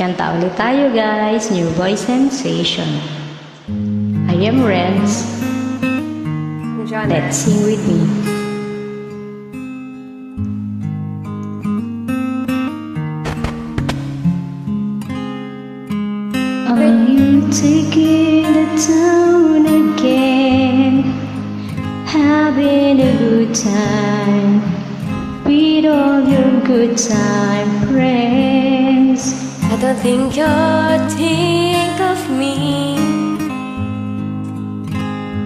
Kanta ulit tayo guys, New Voice Sensation. I am Renz. Let's sing with me. Are you taking the town again? Having a good time with all your good time friends. I don't think you'll think of me.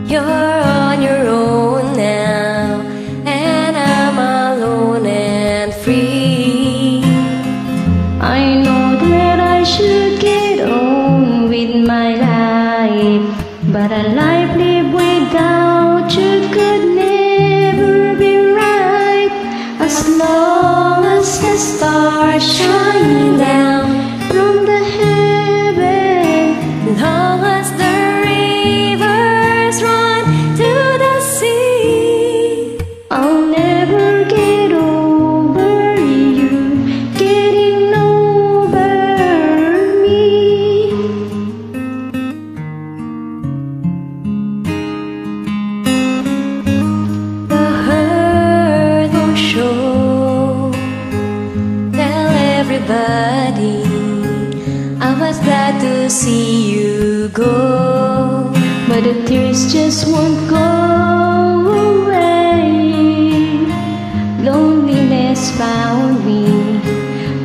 You're on your own now, and I'm alone and free. I know that I should get on with my life, but a life lived without you could never be right. As long as the stars shine down from the heaven, as long as the rivers run to the sea, I'll never get over you getting over me. the hurt won't show. Tell everybody I was glad to see you go, But the tears just won't go away. Loneliness found me,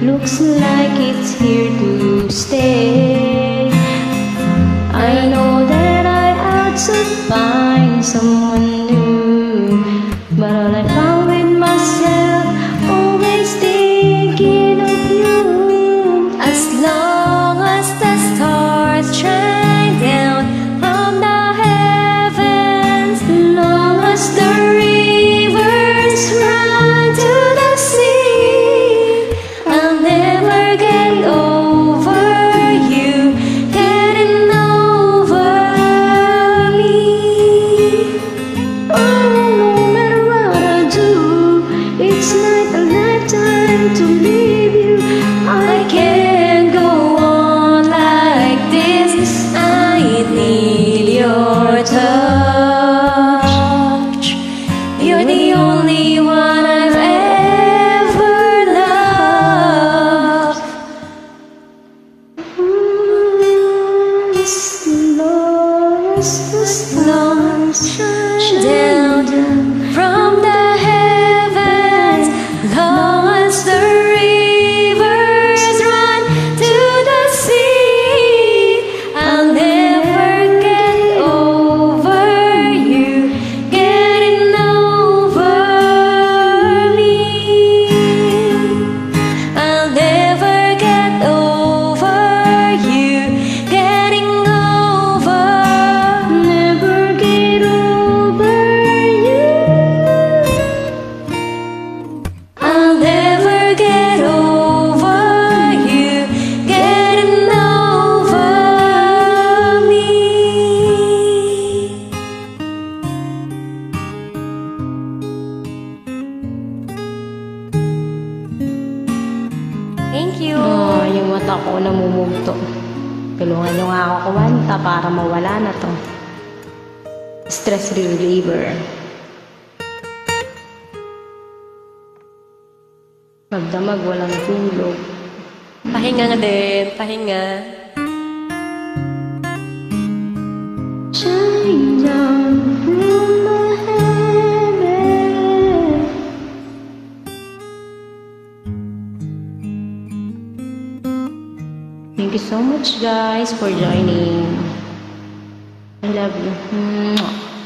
looks like it's here to stay. I know that I ought to find someone new, but all I found with myself, always thinking of you. as long as the stars shine down from the heavens, Long as the rivers run to the sea, I'll never get over you getting over me. oh, no matter what I do, it's like a lifetime to leave you. I can't go on like this. I need your touch. You're the only one I've ever loved. As long as the stars shine Down down from the heavens, long as the rivers run to the sea, I'll never get over you getting over me. I'll never get over you getting over. never get over you. I'll never get over you getting over me. Thank you. Yung mata ko namumugto. Tulungan nyo nga ako kumanta para mawala na to. Stress reliever. Magdamag walang tulog. Pahinga nga din, pahinga. Shine down from the heaven. Thank you so much guys for joining. I love you. Mwah.